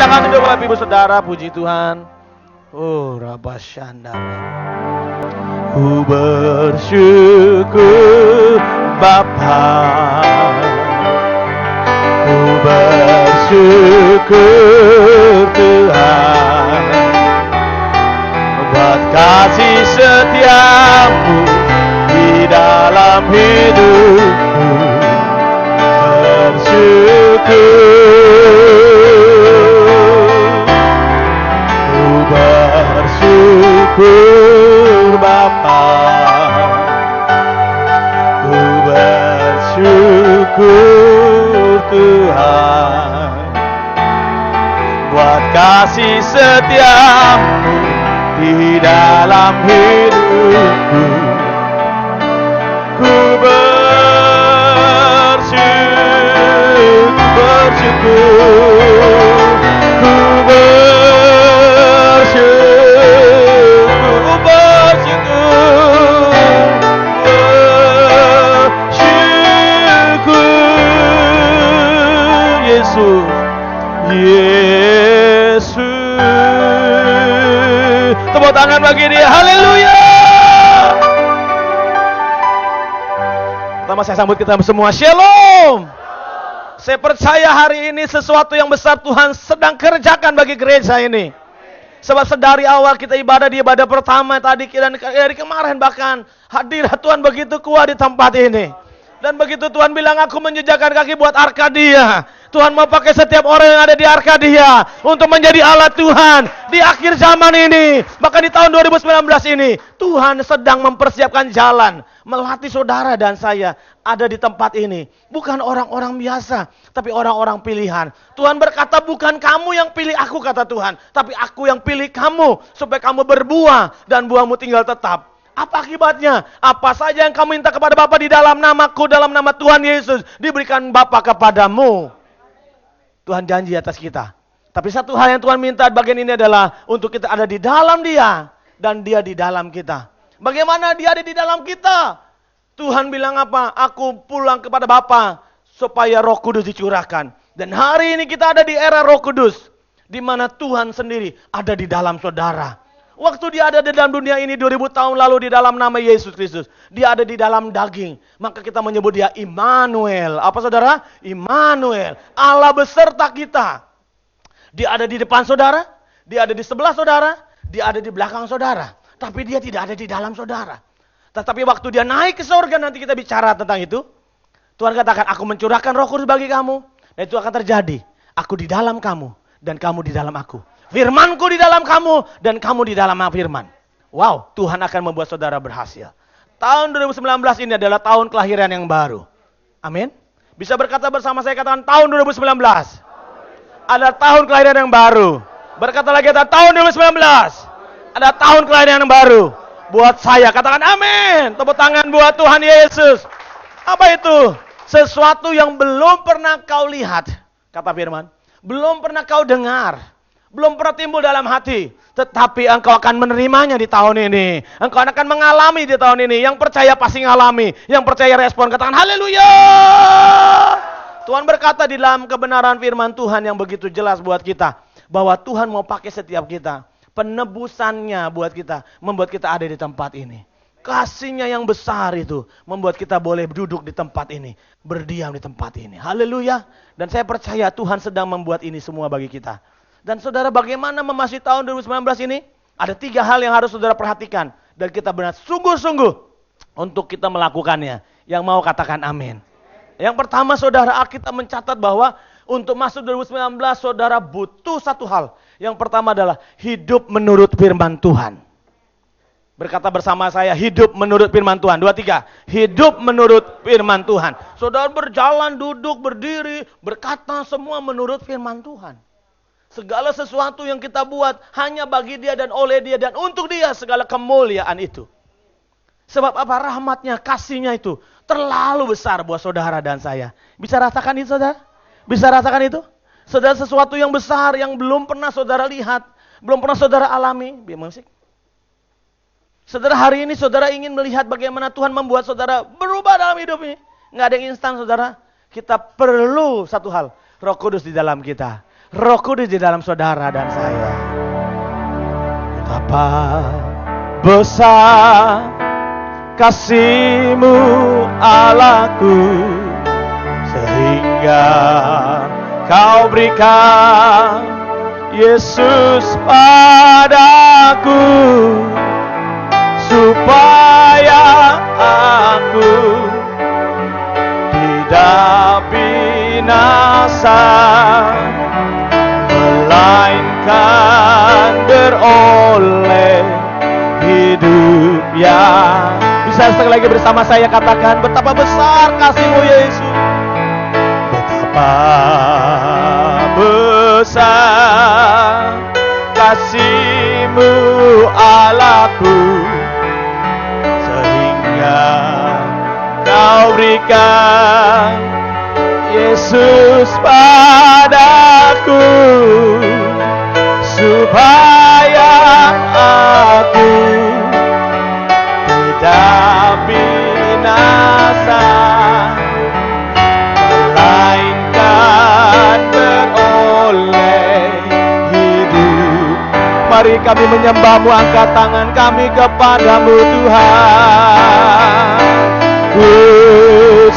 Silakan duduk Bapak Ibu Saudara, puji Tuhan. Oh, Rabashandara. Ku bersyukur Bapa, ku bersyukur Tuhan, buat kasih setiamu di dalam hidupku. Ku bersyukur Bapa, ku bersyukur Tuhan, buat kasih setiamu di dalam hidupku. Ku bersyukur, ku Yesus, Yesus. Tepuk tangan bagi dia, haleluya. Pertama saya sambut kita semua, shalom. Saya percaya hari ini sesuatu yang besar Tuhan sedang kerjakan bagi gereja ini. Sebab sedari awal kita ibadah di ibadah pertama tadi dan dari kemarin bahkan hadirat Tuhan begitu kuat di tempat ini. Dan begitu Tuhan bilang aku menjejakkan kaki buat Arkadia. Tuhan mau pakai setiap orang yang ada di Arkadia untuk menjadi alat Tuhan di akhir zaman ini. Bahkan di tahun 2019 ini Tuhan sedang mempersiapkan jalan, melatih saudara dan saya ada di tempat ini. Bukan orang-orang biasa, tapi orang-orang pilihan. Tuhan berkata bukan kamu yang pilih aku, kata Tuhan, tapi aku yang pilih kamu supaya kamu berbuah dan buahmu tinggal tetap. Apa akibatnya? Apa saja yang kamu minta kepada Bapa di dalam namaku, dalam nama Tuhan Yesus, diberikan Bapa kepadamu. Tuhan janji atas kita. Tapi satu hal yang Tuhan minta bagian ini adalah untuk kita ada di dalam Dia dan Dia di dalam kita. Bagaimana Dia ada di dalam kita? Tuhan bilang apa? Aku pulang kepada Bapa supaya Roh Kudus dicurahkan. Dan hari ini kita ada di era Roh Kudus, di mana Tuhan sendiri ada di dalam saudara. Waktu dia ada di dalam dunia ini 2000 tahun lalu di dalam nama Yesus Kristus, dia ada di dalam daging. Maka kita menyebut dia Immanuel. Apa saudara? Immanuel. Allah beserta kita. Dia ada di depan saudara, dia ada di sebelah saudara, dia ada di belakang saudara. Tapi dia tidak ada di dalam saudara. Tetapi waktu dia naik ke surga, nanti kita bicara tentang itu. Tuhan katakan, aku mencurahkan Roh Kudus bagi kamu. Dan itu akan terjadi. Aku di dalam kamu dan kamu di dalam aku. Firmanku di dalam kamu dan kamu di dalam firman. Wow, Tuhan akan membuat saudara berhasil. Tahun 2019 ini adalah tahun kelahiran yang baru. Amin. Bisa berkata bersama saya, katakan tahun 2019. Ada tahun kelahiran yang baru. Berkata lagi, ada tahun 2019. Ada tahun kelahiran yang baru. Buat saya, katakan amin. Tepuk tangan buat Tuhan Yesus. Apa itu? Sesuatu yang belum pernah kau lihat, kata firman. Belum pernah kau dengar. Belum pernah timbul dalam hati. Tetapi engkau akan menerimanya di tahun ini. Engkau akan mengalami di tahun ini. Yang percaya pasti mengalami. Yang percaya respon. Katakan haleluya. Tuhan berkata di dalam kebenaran firman Tuhan yang begitu jelas buat kita. Bahwa Tuhan mau pakai setiap kita. Penebusannya buat kita. Membuat kita ada di tempat ini. Kasihnya yang besar itu. Membuat kita boleh duduk di tempat ini. Berdiam di tempat ini. Haleluya. Dan saya percaya Tuhan sedang membuat ini semua bagi kita. Dan saudara, bagaimana memasuki tahun 2019 ini? Ada 3 hal yang harus saudara perhatikan. Dan kita benar sungguh-sungguh untuk kita melakukannya. Yang mau katakan amin. Yang pertama saudara, kita mencatat bahwa untuk masuk 2019 saudara butuh satu hal. Yang pertama adalah hidup menurut firman Tuhan. Berkata bersama saya, hidup menurut firman Tuhan. 2, 3. Hidup menurut firman Tuhan. Saudara berjalan, duduk, berdiri, berkata semua menurut firman Tuhan. Segala sesuatu yang kita buat hanya bagi dia dan oleh dia dan untuk dia segala kemuliaan itu. Sebab apa? Rahmatnya, kasihnya itu terlalu besar buat saudara dan saya. Bisa rasakan itu saudara? Bisa rasakan itu? Saudara, sesuatu yang besar yang belum pernah saudara lihat, belum pernah saudara alami. Biar musik. Saudara, hari ini saudara ingin melihat bagaimana Tuhan membuat saudara berubah dalam hidup ini. Nggak ada yang instan saudara. Kita perlu satu hal, Roh Kudus di dalam kita. Roh Kudus di dalam saudara dan saya. Betapa besar kasih-Mu Allahku, sehingga Kau berikan Yesus padaku, supaya aku tidak binasa, melainkan beroleh hidup yang. Bisa sekali lagi bersama saya katakan, betapa besar kasih-Mu Yesus. Betapa besar kasih-Mu Allahku, sehingga Kau berikan Yesus padaku, supaya aku tidak binasa, melainkan beroleh hidup. Mari kami menyembah-Mu, angkat tangan kami kepada-Mu Tuhan. Ku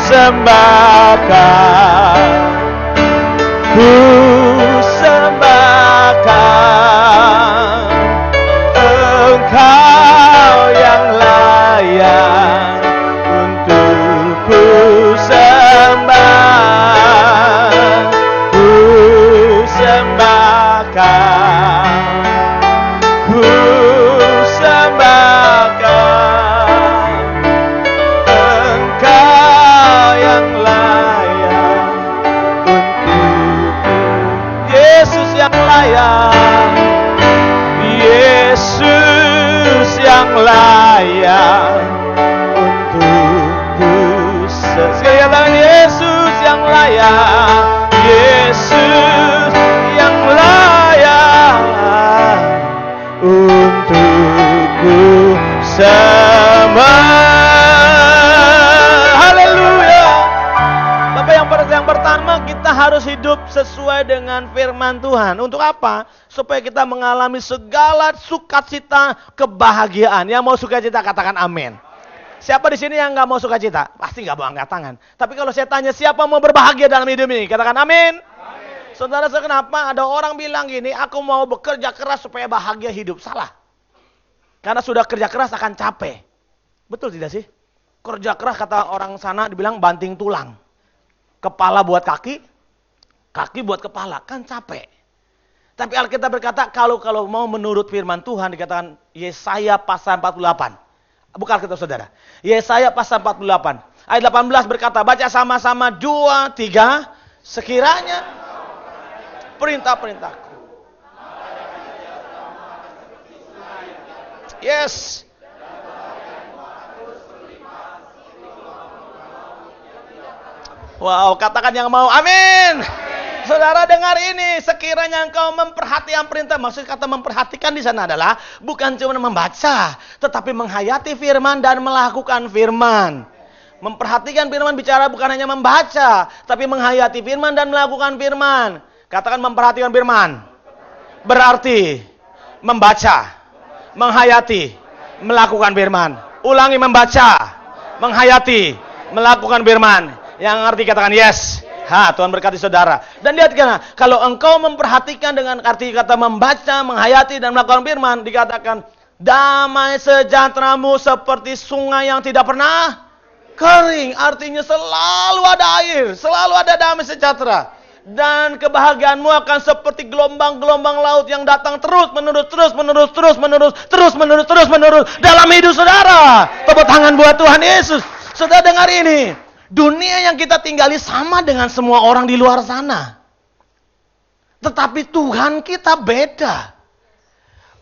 sembahkan, ku sembahkan Engkau yang layak untuk ku sembah. Ku sembahkan, ku sembahkan Engkau yang layak untukku. Yesus yang layak, Yesus yang layak untukku. Sekali katakan, Yesus yang layak, Yesus yang layak untukku sembah. Haleluya. Bapak, yang pertama kita harus hidup sesuai dengan firman Tuhan. Untuk apa? Supaya kita mengalami segala sukacita, kebahagiaan. Yang mau sukacita katakan amin. Siapa di sini yang nggak mau sukacita? Pasti nggak mau angkat tangan. Tapi kalau saya tanya siapa mau berbahagia dalam hidup ini, katakan amin. Saudara, kenapa ada orang bilang gini, aku mau bekerja keras supaya bahagia hidup? Salah. Karena sudah kerja keras akan capek. Betul tidak sih? Kerja keras kata orang sana dibilang banting tulang. Kepala buat kaki, kaki buat kepala, kan capek. Tapi Alkitab berkata kalau mau menurut firman Tuhan, dikatakan Yesaya pasal 48. Bukan Alkitab saudara. Yesaya pasal 48. Ayat 18 berkata, baca sama-sama 2, 3. Sekiranya perintah-perintahku. Yes. Wow, katakan yang mau amin. Saudara dengar ini, sekiranya engkau memperhatikan perintah, maksud kata memperhatikan di sana adalah bukan cuma membaca, tetapi menghayati firman dan melakukan firman. Memperhatikan firman bicara bukan hanya membaca, tapi menghayati firman dan melakukan firman. Katakan memperhatikan firman. Berarti membaca, menghayati, melakukan firman. Ulangi, membaca, menghayati, melakukan firman. Yang ngerti katakan yes. Tuhan berkati saudara. Dan lihat kalau engkau memperhatikan dengan arti kata membaca, menghayati dan melakukan firman, dikatakan damai sejahteramu seperti sungai yang tidak pernah kering. Artinya selalu ada air, selalu ada damai sejahtera. Dan kebahagiaanmu akan seperti gelombang-gelombang laut yang datang terus menerus dalam hidup saudara. Tepuk tangan buat Tuhan Yesus. Saudara dengar ini. Dunia yang kita tinggali sama dengan semua orang di luar sana. Tetapi Tuhan kita beda.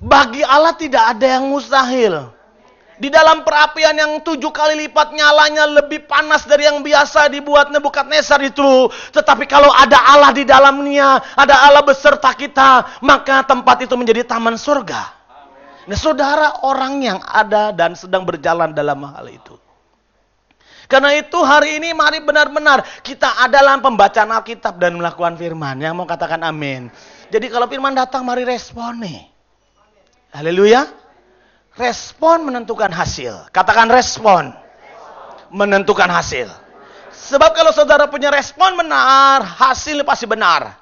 Bagi Allah tidak ada yang mustahil. Di dalam perapian yang 7 kali lipat nyalanya lebih panas dari yang biasa dibuat Nebukadnezar itu. Tetapi kalau ada Allah di dalamnya, ada Allah beserta kita, maka tempat itu menjadi taman surga. Nah, saudara, orang yang ada dan sedang berjalan dalam hal itu. Karena itu hari ini mari benar-benar kita adalah pembacaan Alkitab dan melakukan firman. Yang mau katakan amin. Jadi kalau firman datang mari respon nih. Haleluya. Respon menentukan hasil. Katakan respon. Menentukan hasil. Sebab kalau saudara punya respon benar, hasil pasti benar.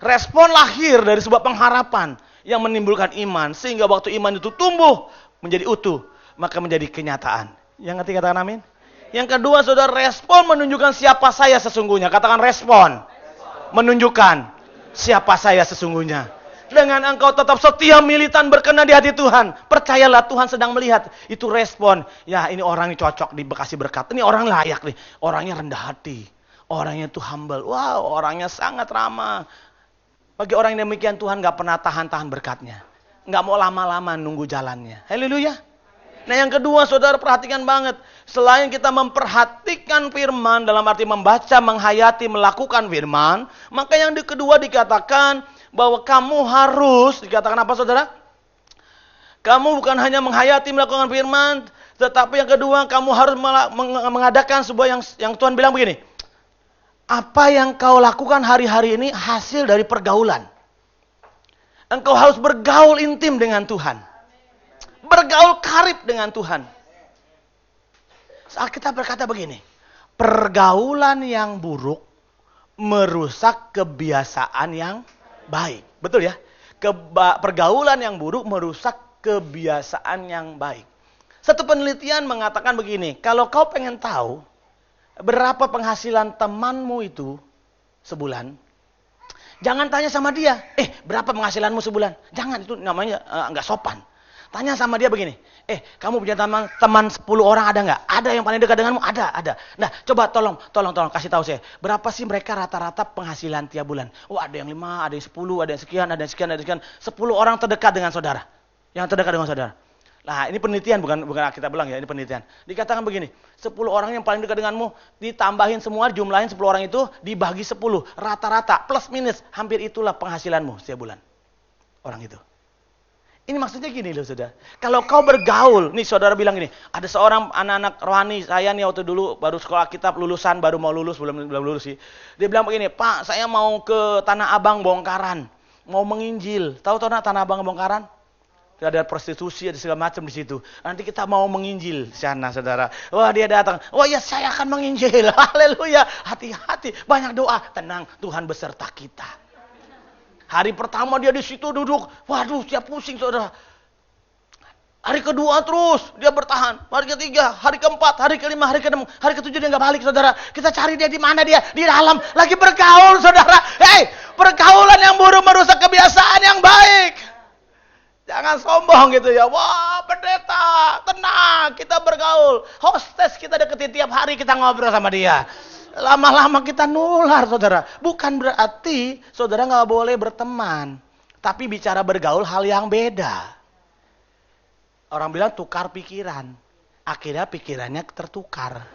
Respon lahir dari sebuah pengharapan yang menimbulkan iman. Sehingga waktu iman itu tumbuh menjadi utuh, maka menjadi kenyataan. Yang ketiga katakan amin. Yang kedua saudara, respon menunjukkan siapa saya sesungguhnya. Katakan respon. Menunjukkan siapa saya sesungguhnya. Dengan engkau tetap setia, militan, berkenan di hati Tuhan. Percayalah Tuhan sedang melihat. Itu respon. Ya ini orang yang cocok dikasih berkat. Ini orang layak nih. Orangnya rendah hati. Orangnya itu humble. Wow, orangnya sangat ramah. Bagi orang yang demikian Tuhan gak pernah tahan-tahan berkatnya. Gak mau lama-lama nunggu jalannya. Haleluya. Nah yang kedua saudara perhatikan banget. Selain kita memperhatikan firman dalam arti membaca, menghayati, melakukan firman. Maka yang kedua dikatakan bahwa kamu harus, dikatakan apa saudara? Kamu bukan hanya menghayati, melakukan firman. Tetapi yang kedua kamu harus mengadakan sebuah yang Tuhan bilang begini. Apa yang kau lakukan hari-hari ini hasil dari pergaulan. Engkau harus bergaul intim dengan Tuhan. Bergaul karib dengan Tuhan. Saat kita berkata begini. Pergaulan yang buruk merusak kebiasaan yang baik. Betul ya? Pergaulan yang buruk merusak kebiasaan yang baik. Satu penelitian mengatakan begini. Kalau kau pengen tahu berapa penghasilan temanmu itu sebulan, jangan tanya sama dia, berapa penghasilanmu sebulan? Jangan, itu namanya nggak sopan. Tanya sama dia begini, kamu punya teman 10 orang ada nggak? Ada yang paling dekat denganmu? Ada. Nah, coba tolong kasih tahu saya, berapa sih mereka rata-rata penghasilan tiap bulan? Oh, ada yang 5, ada yang 10, ada yang sekian, ada yang sekian. 10 orang terdekat dengan saudara. Yang terdekat dengan saudara. Nah, ini penelitian, bukan kita bilang ya, ini penelitian. Dikatakan begini, 10 orang yang paling dekat denganmu, ditambahin semua, jumlahin 10 orang itu, dibagi 10. Rata-rata, plus minus, hampir itulah penghasilanmu setiap bulan. Orang itu. Ini maksudnya gini loh saudara. Kalau kau bergaul, nih saudara bilang gini, ada seorang anak-anak rohani, saya nih waktu dulu baru sekolah kitab lulusan, baru mau lulus, belum lulus sih. Dia bilang begini, Pak saya mau ke Tanah Abang Bongkaran, mau menginjil. Tahu Tanah Abang Bongkaran? Ada prostitusi, ada segala macam di situ. Nanti kita mau menginjil di sana saudara. Wah dia datang, oh ya saya akan menginjil, haleluya. Hati-hati, banyak doa, tenang Tuhan beserta kita. Hari pertama dia di situ duduk, waduh siap pusing saudara. Hari kedua terus dia bertahan. Hari ketiga, hari keempat, hari kelima, hari keenam, hari ketujuh dia nggak balik saudara. Kita cari dia di mana dia? Di dalam lagi bergaul saudara. Pergaulan yang buruk merusak kebiasaan yang baik. Jangan sombong gitu ya. Wah pendeta, tenang kita bergaul. Hostess kita deketin tiap hari kita ngobrol sama dia. Lama-lama kita nular saudara. Bukan berarti saudara gak boleh berteman. Tapi bicara bergaul hal yang beda. Orang bilang tukar pikiran. Akhirnya pikirannya tertukar.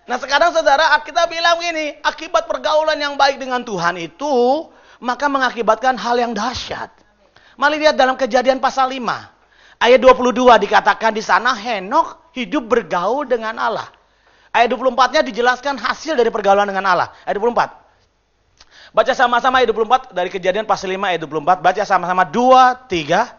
Nah sekarang saudara kita bilang gini. Akibat pergaulan yang baik dengan Tuhan itu, maka mengakibatkan hal yang dahsyat. Mari lihat dalam Kejadian pasal 5. Ayat 22 dikatakan di sana Henokh hidup bergaul dengan Allah. Ayat 24-nya dijelaskan hasil dari pergaulan dengan Allah. Ayat 24. Baca sama-sama ayat 24 dari Kejadian pasal 5 ayat 24. Baca sama-sama 2, 3.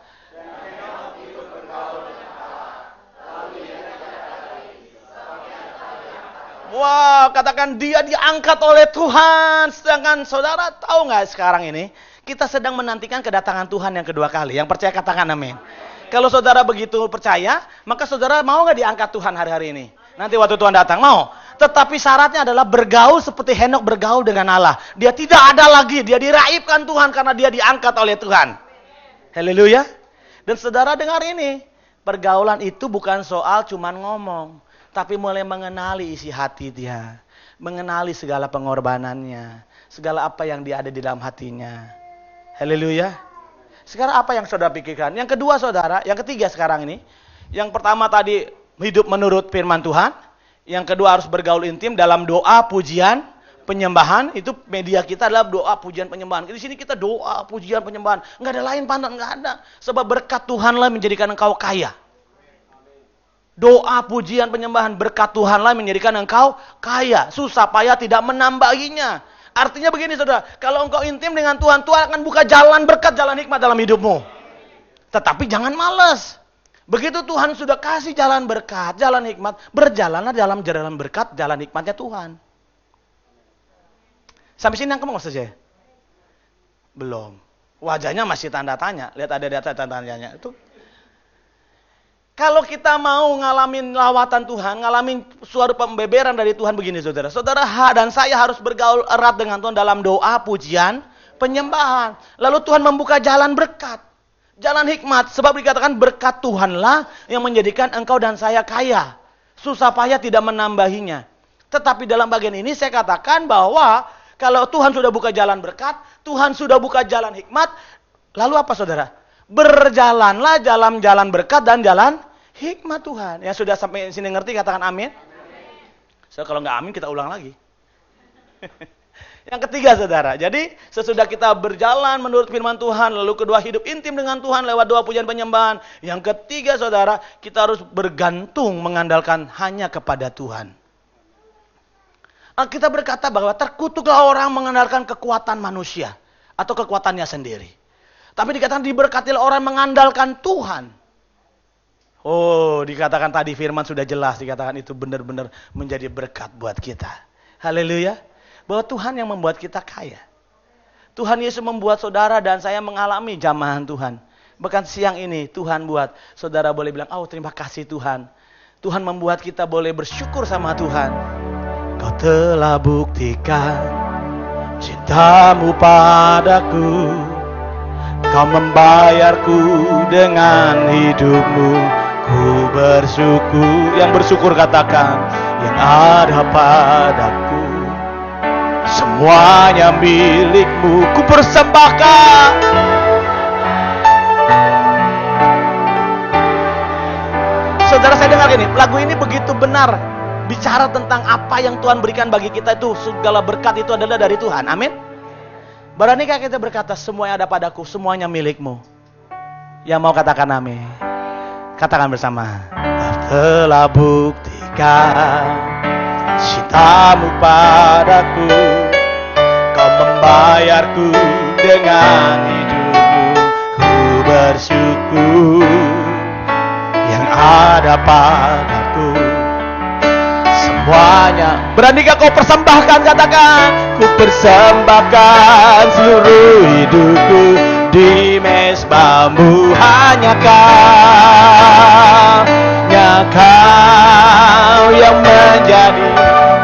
Wow, katakan dia diangkat oleh Tuhan. Sedangkan saudara tahu nggak sekarang ini? Kita sedang menantikan kedatangan Tuhan yang kedua kali. Yang percaya katakan amin. Kalau saudara begitu percaya, maka saudara mau nggak diangkat Tuhan hari-hari ini? Nanti waktu Tuhan datang, mau. Tetapi syaratnya adalah bergaul seperti Henokh bergaul dengan Allah. Dia tidak ada lagi, dia diraibkan Tuhan karena dia diangkat oleh Tuhan. Haleluya. Dan saudara dengar ini, pergaulan itu bukan soal cuman ngomong, tapi mulai mengenali isi hati dia. Mengenali segala pengorbanannya, segala apa yang dia ada di dalam hatinya. Haleluya. Sekarang apa yang saudara pikirkan? Yang kedua saudara, yang ketiga sekarang ini. Yang pertama tadi hidup menurut firman Tuhan. Yang kedua harus bergaul intim dalam doa, pujian, penyembahan. Itu media kita adalah doa, pujian, penyembahan. Di sini kita doa, pujian, penyembahan. Enggak ada lain pantang, enggak ada. Sebab berkat Tuhanlah menjadikan engkau kaya. Doa, pujian, penyembahan, berkat Tuhanlah menjadikan engkau kaya. Susah payah tidak menambahinya. Artinya begini saudara, kalau engkau intim dengan Tuhan, Tuhan akan buka jalan berkat, jalan hikmat dalam hidupmu. Tetapi jangan malas. Begitu Tuhan sudah kasih jalan berkat, jalan hikmat, berjalanlah dalam jalan berkat, jalan hikmatnya Tuhan. Sampai sini nangkep nggak saja? Belum. Wajahnya masih tanda tanya. Lihat ada data tanda tanyanya itu. Kalau kita mau ngalamin lawatan Tuhan, ngalamin suara pembeberan dari Tuhan begini saudara. Saudara dan saya harus bergaul erat dengan Tuhan dalam doa, pujian, penyembahan. Lalu Tuhan membuka jalan berkat, jalan hikmat. Sebab dikatakan berkat Tuhanlah yang menjadikan engkau dan saya kaya. Susah payah tidak menambahinya. Tetapi dalam bagian ini saya katakan bahwa kalau Tuhan sudah buka jalan berkat, Tuhan sudah buka jalan hikmat, lalu apa saudara? Berjalanlah dalam jalan berkat dan jalan hikmat Tuhan. Yang sudah sampai sini ngerti katakan amin. So, kalau nggak amin kita ulang lagi. Yang ketiga saudara, jadi sesudah kita berjalan menurut firman Tuhan, lalu kedua hidup intim dengan Tuhan lewat doa pujian penyembahan. Yang ketiga saudara, kita harus bergantung mengandalkan hanya kepada Tuhan. Kita berkata bahwa terkutuklah orang mengandalkan kekuatan manusia atau kekuatannya sendiri. Tapi dikatakan diberkatilah orang mengandalkan Tuhan. Oh, dikatakan tadi firman sudah jelas, dikatakan itu benar-benar menjadi berkat buat kita. Haleluya. Bahwa Tuhan yang membuat kita kaya. Tuhan Yesus membuat saudara dan saya mengalami jamahan Tuhan. Bahkan siang ini Tuhan buat saudara boleh bilang, oh terima kasih Tuhan. Tuhan membuat kita boleh bersyukur sama Tuhan. Kau telah buktikan cintamu padaku. Kau membayarku dengan hidupmu. Ku bersyukur, yang bersyukur katakan, yang ada padaku. Semuanya milikmu, ku persembahkan. Saudara saya dengar ini, lagu ini begitu benar. Bicara tentang apa yang Tuhan berikan bagi kita itu, segala berkat itu adalah dari Tuhan, amin. Beranikah kita berkata, semua yang ada padaku, semuanya milikmu. Yang mau katakan amin. Katakan bersama. Telah buktikan cintamu padaku. Kau membayarku dengan hidupmu. Ku bersyukur yang ada padaku. Semuanya. Beranikah kau persembahkan, katakan. Ku persembahkan seluruh hidupku. Di mezbamu hanya kau yang menjadi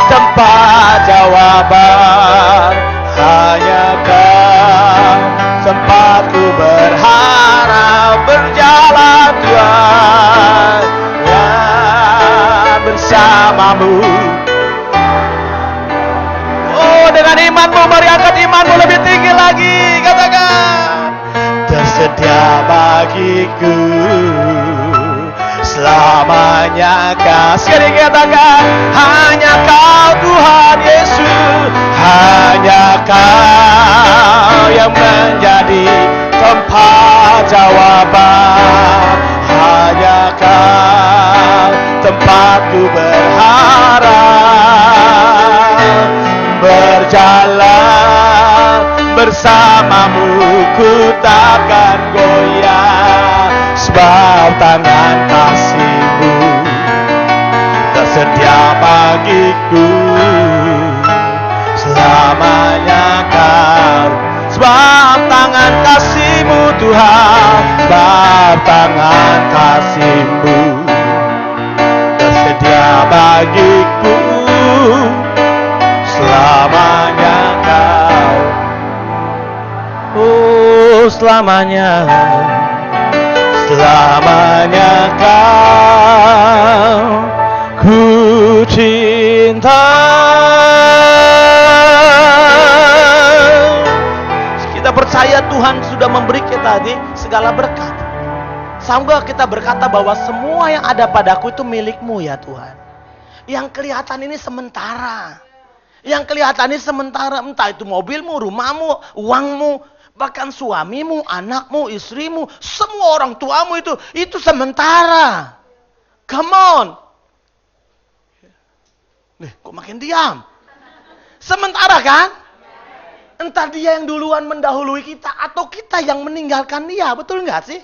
tempat jawaban. Hanya kau tempatku berharap berjalan Tuhan ya bersamamu. Oh, dengan imanmu, mari angkat imanmu lebih tinggi lagi, katakan. Tersedia bagiku selamanya kau. Sekali katakan, hanya kau Tuhan Yesus. Hanya kau yang menjadi tempat jawaban. Hanya kau tempatku berharap. Berjalan bersamamu ku takkan goyah. Sebab tangan kasih-Mu tersedia bagiku. Selamanya kau. Sebab tangan kasih-Mu Tuhan. Sebab tangan kasih-Mu tersedia bagiku. Selamanya kau. Oh, selamanya. Selamanya kau ku cinta. Kita percaya Tuhan sudah memberi kita segala berkat. Sanggup kita berkata bahwa semua yang ada padaku itu milik-Mu ya Tuhan. Yang kelihatan ini sementara. Yang kelihatan ini sementara, entah itu mobilmu, rumahmu, uangmu, bahkan suamimu, anakmu, istrimu, semua orang tuamu itu sementara. Come on. Kok makin diam? Sementara kan? Entah dia yang duluan mendahului kita atau kita yang meninggalkan dia. Betul nggak sih?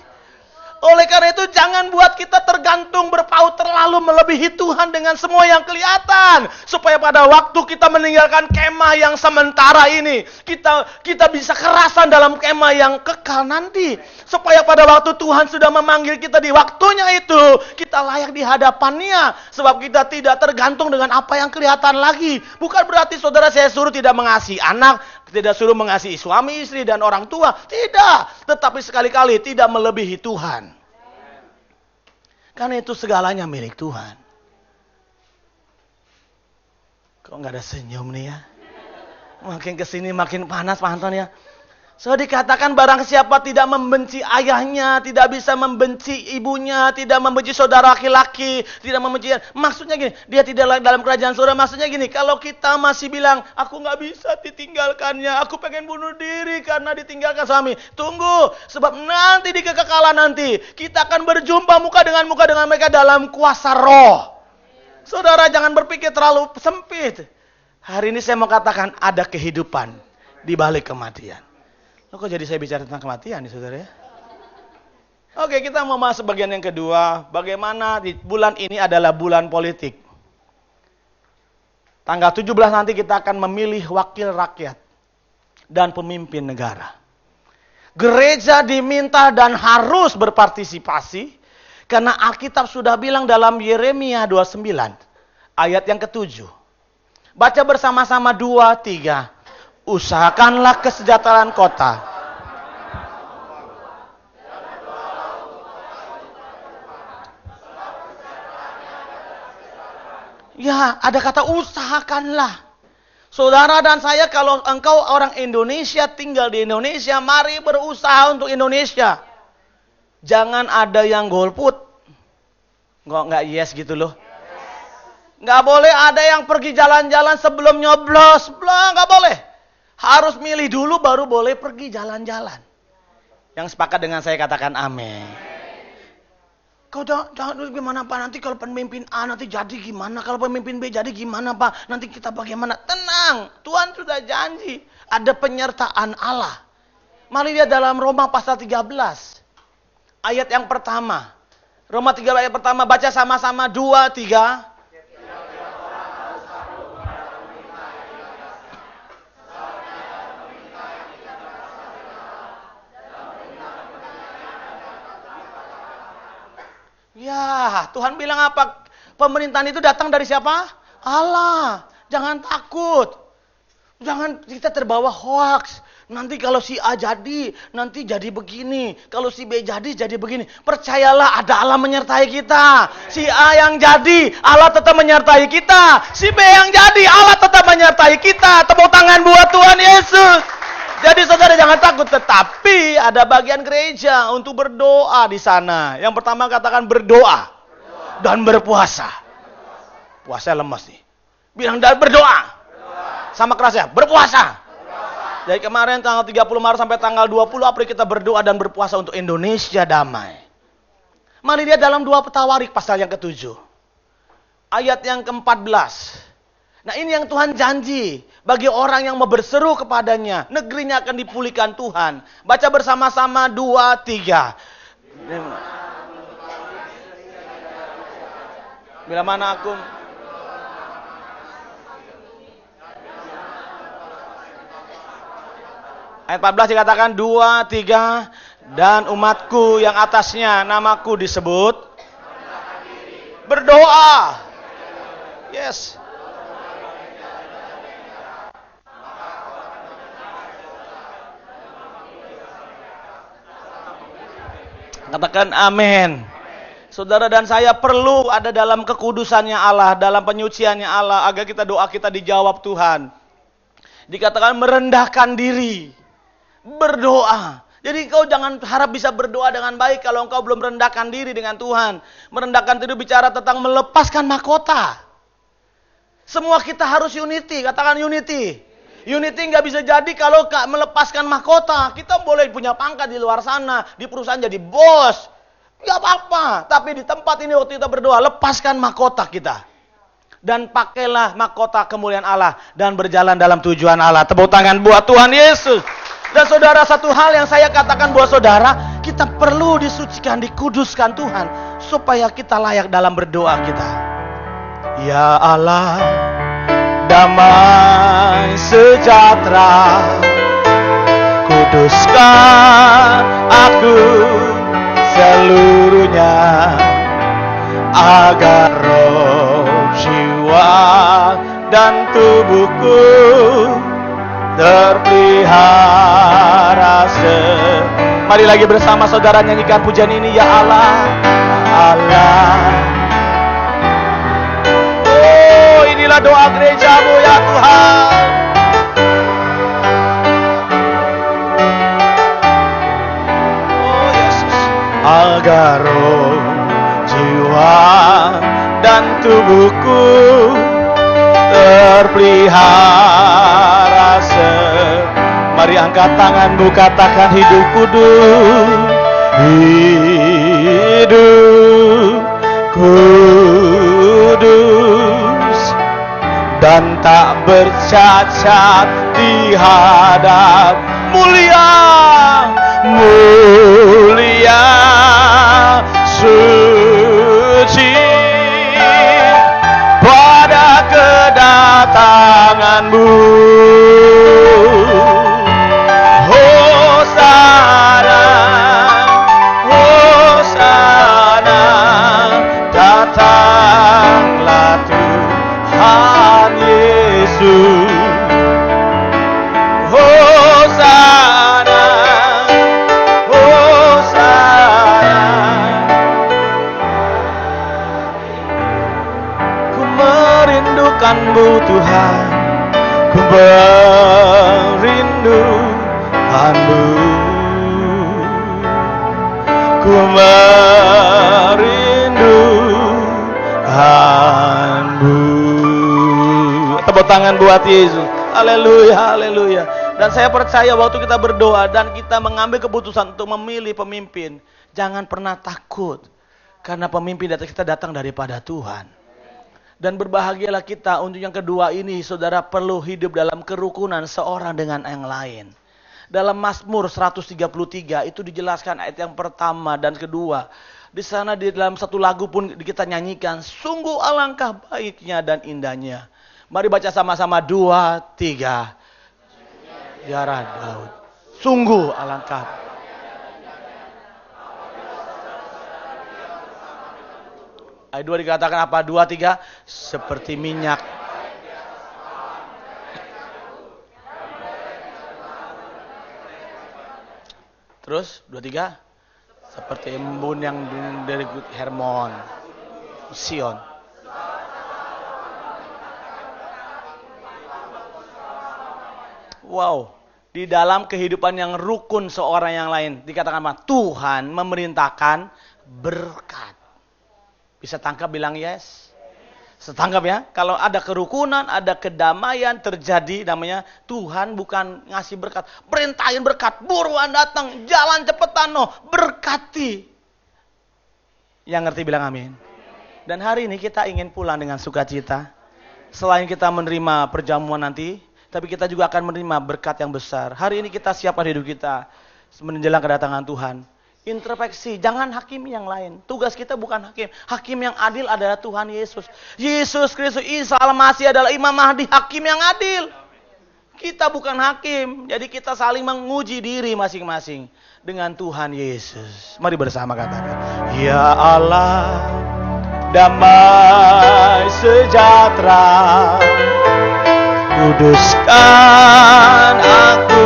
Oleh karena itu jangan buat kita tergantung berpaut terlalu melebihi Tuhan dengan semua yang kelihatan. Supaya pada waktu kita meninggalkan kemah yang sementara ini, kita bisa kerasan dalam kemah yang kekal nanti. Supaya pada waktu Tuhan sudah memanggil kita di waktunya itu, kita layak di hadapannya. Sebab kita tidak tergantung dengan apa yang kelihatan lagi. Bukan berarti saudara saya suruh tidak mengasihi anak, tidak suruh mengasihi suami, istri, dan orang tua. Tidak. Tetapi sekali-kali tidak melebihi Tuhan. Karena itu segalanya milik Tuhan. Kok nggak ada senyum nih ya? Makin kesini makin panas Pak Anton ya. So dikatakan barang siapa tidak membenci ayahnya, tidak bisa membenci ibunya, tidak membenci saudara laki-laki, tidak membenci. Maksudnya gini, dia tidak dalam kerajaan surga. Maksudnya gini, kalau kita masih bilang, aku nggak bisa ditinggalkannya, aku pengen bunuh diri karena ditinggalkan suami. Tunggu, sebab nanti di kekekalan nanti, kita akan berjumpa muka dengan mereka dalam kuasa roh. Saudara jangan berpikir terlalu sempit. Hari ini saya mau katakan ada kehidupan di balik kematian. Loh, kok jadi saya bicara tentang kematian nih saudara ya? Oke, kita mau masuk bagian yang kedua. Bagaimana di bulan ini adalah bulan politik. Tanggal 17 nanti kita akan memilih wakil rakyat dan pemimpin negara. Gereja diminta dan harus berpartisipasi. Karena Alkitab sudah bilang dalam Yeremia 29. Ayat yang ke-7. Baca bersama-sama 2, 3. Usahakanlah kesejahteraan kota. Ya, ada kata usahakanlah. Saudara dan saya, kalau engkau orang Indonesia, tinggal di Indonesia, mari berusaha untuk Indonesia. Jangan ada yang golput. Nggak yes gitu loh. Nggak boleh ada yang pergi jalan-jalan sebelum nyoblos. Nggak boleh. Harus milih dulu baru boleh pergi jalan-jalan. Yang sepakat dengan saya katakan amin. Kau jangan dulu gimana Pak, nanti kalau pemimpin A nanti jadi gimana, kalau pemimpin B jadi gimana Pak, nanti kita bagaimana. Tenang, Tuhan sudah janji. Ada penyertaan Allah. Mari lihat dalam Roma pasal 13. Ayat yang pertama. Roma 13 ayat pertama, baca sama-sama 2, 3. Ya, Tuhan bilang apa? Pemerintahan itu datang dari siapa? Allah. Jangan takut. Jangan kita terbawa hoax. Nanti kalau si A jadi, nanti jadi begini. Kalau si B jadi begini. Percayalah ada Allah menyertai kita. Si A yang jadi, Allah tetap menyertai kita. Si B yang jadi, Allah tetap menyertai kita. Tepuk tangan buat Tuhan Yesus. Jadi saudara jangan takut, tetapi ada bagian gereja untuk berdoa di sana. Yang pertama katakan berdoa dan berpuasa. Puasa lemas nih. Bilang dan berdoa. Sama kerasnya, berpuasa. Dari kemarin tanggal 30 Maret sampai tanggal 20 April kita berdoa dan berpuasa untuk Indonesia damai. Mari lihat dalam 2 Tawarik pasal yang ke-7. Ayat yang ke-14. Nah ini yang Tuhan janji. Bagi orang yang mau berseru kepadanya, negerinya akan dipulihkan Tuhan. Baca bersama-sama 2, 3. Bila mana aku... Ayat 14 dikatakan 2, 3. Dan umatku yang atasnya namaku disebut. Berdoa. Yes. Katakan amin. Saudara dan saya perlu ada dalam kekudusannya Allah, dalam penyuciannya Allah, agar doa kita dijawab Tuhan. Dikatakan merendahkan diri, berdoa. Jadi kau jangan harap bisa berdoa dengan baik kalau engkau belum merendahkan diri dengan Tuhan. Merendahkan diri bicara tentang melepaskan mahkota. Semua kita harus unity, katakan unity. Unity nggak bisa jadi kalau melepaskan mahkota. Kita boleh punya pangkat di luar sana, di perusahaan jadi bos. Gak apa-apa. Tapi di tempat ini waktu kita berdoa, lepaskan mahkota kita. Dan pakailah mahkota kemuliaan Allah. Dan berjalan dalam tujuan Allah. Tepuk tangan buat Tuhan Yesus. Dan saudara, satu hal yang saya katakan buat saudara, kita perlu disucikan, dikuduskan Tuhan. Supaya kita layak dalam berdoa kita. Ya Allah, damai sejahtera, kuduskan aku seluruhnya, agar roh, jiwa, dan tubuhku terpelihara. Mari lagi bersama saudara nyanyikan pujian ini. Ya Allah, Allah. Oh, inilah doa gerejamu ya Tuhan. Oh Yesus, agar roh, jiwa, dan tubuhku terpelihara. Mari angkat tanganmu, katakan hidup kudus, hidup kudus, dan tak bercacat di hadap mulia, mulia, suci pada kedatanganmu. Hosana, Hosana, datanglah Tuhan Yesus. Hosana, Hosana. Ku merindukanmu Tuhan, ku merindukanmu, ku merindukanmu. Tepuk tangan buat Yesus. Haleluya, haleluya. Dan saya percaya waktu kita berdoa dan kita mengambil keputusan untuk memilih pemimpin, jangan pernah takut. Karena pemimpin kita datang daripada Tuhan. Dan berbahagialah kita untuk yang kedua ini, saudara perlu hidup dalam kerukunan seorang dengan yang lain. Dalam Mazmur 133 itu dijelaskan ayat yang pertama dan kedua. Di sana di dalam satu lagu pun kita nyanyikan, sungguh alangkah baiknya dan indahnya. Mari baca sama-sama 2, 3. Ziarah Daud. Sungguh alangkah. Ayat 2 dikatakan apa? 2, 3. Seperti minyak. Terus 2, 3. Seperti embun yang dari Hermon, Sion. Wow, di dalam kehidupan yang rukun seorang yang lain dikatakan apa? Tuhan memerintahkan berkat. Bisa tangkap bilang yes? Setangkap ya? Kalau ada kerukunan, ada kedamaian terjadi, namanya Tuhan bukan ngasih berkat. Perintahin berkat, buruan datang, jalan cepetan no, berkati. Yang ngerti bilang amin. Dan hari ini kita ingin pulang dengan sukacita. Selain kita menerima perjamuan nanti, tapi kita juga akan menerima berkat yang besar. Hari ini kita siapkan hidup kita menjelang kedatangan Tuhan. Introspeksi, jangan hakimi yang lain. Tugas kita bukan hakim. Hakim yang adil adalah Tuhan Yesus. Yesus Kristus, Isa Al-Masih adalah Imam Mahdi, hakim yang adil. Kita bukan hakim. Jadi kita saling menguji diri masing-masing dengan Tuhan Yesus. Mari bersama katakan, ya Allah, damai sejahtera, kuduskan aku.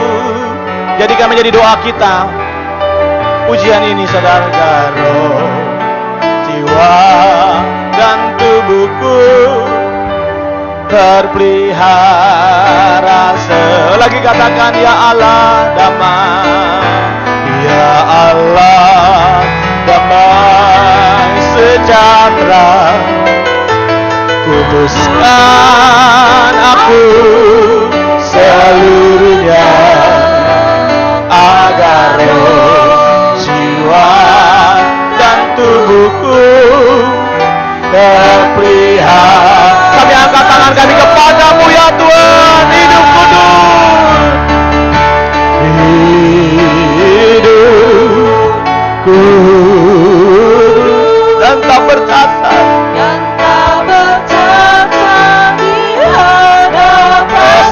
Jadikan menjadi doa kita. Pujian ini saudara, roh, jiwa, dan tubuhku terpelihara. Lagi katakan, ya Allah, damai. Ya Allah, damai sejahtera, kuduskan aku seluruhnya, agar roh, jiwa, dan kudus dan tak bercacat di hadapan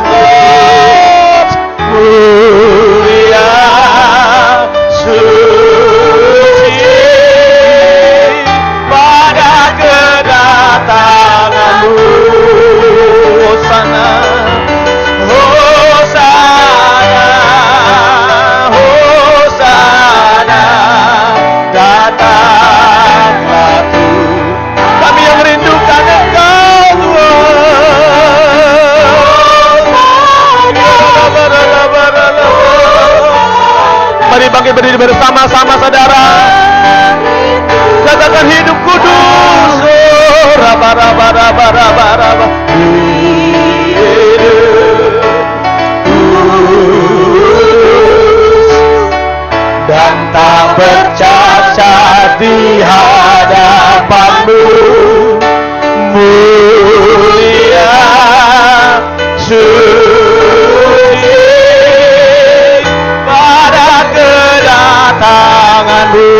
mulia suci pada kedatanganmu. Hosana, Hosana, Hosana, datanglah Tuhan. Kami yang merindukan Engkau Tuhan. Mari bangkit berdiri bersama-sama saudara. Katakan hidup kudus. Raba raba raba raba raba. Dan tak bercacat di hadapanmu, mulia suci pada kedatanganmu.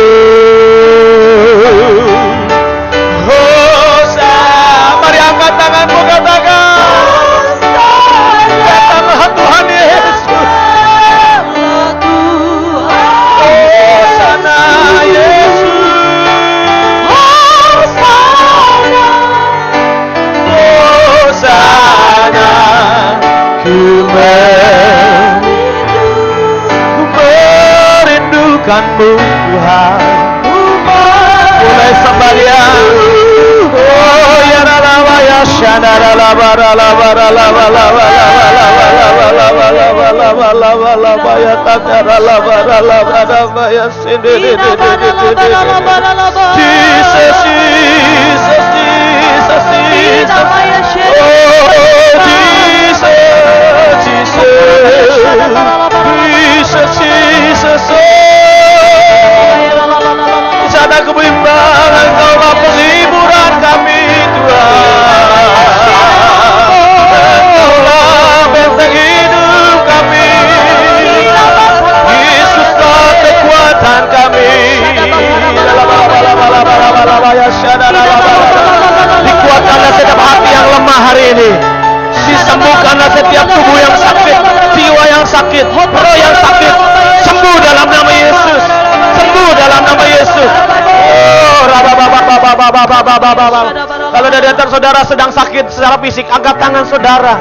Hosana, mari angkat tanganmu, katakan datanglah Tuhan Yesus. Hosana Yesus, Hosana, ku merindukanmu Tuhan. Mulai sembahyang. Oh ya lava ya shana lava lava lava lava lava ya takara lava lava lava ya sendiri. Jesus, Jesus, Jesus, Jesus. Oh Jesus, Jesus, Jesus, Jesus. Sana kebimbangan, Engkaulah penghiburan kami Tuhan. Engkaulah benteng hidup kami. Yesuslah kekuatan kami. Dikuatkanlah setiap hati yang lemah hari ini. Disembuhkanlah setiap tubuh yang sakit, jiwa yang sakit, roh yang sakit. Sembuh dalam nama Yesus. Sembuh dalam nama Yesus. Kalau ada datang saudara sedang sakit secara fisik, angkat tangan saudara.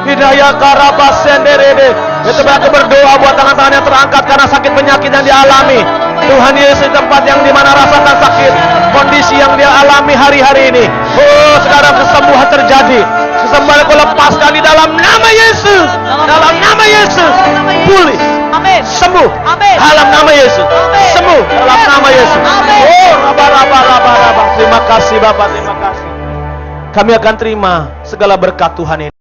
Hidayah karabas senderede. Itu aku berdoa buat tangan-tangan yang terangkat karena sakit penyakit yang dialami. Tuhan Yesus, tempat yang dimana rasakan sakit, kondisi yang dia alami hari-hari ini. Oh, sekarang kesembuhan terjadi. Kesembuhan aku lepaskan di dalam nama Yesus. Dalam nama Yesus. Pulih. Amin. Sembuh. Amin. Dalam nama Yesus. Amin. Sembuh dalam nama Yesus. Amin. Oh, raba. Terima kasih Bapak, terima kasih. Kami akan terima segala berkat Tuhan ini.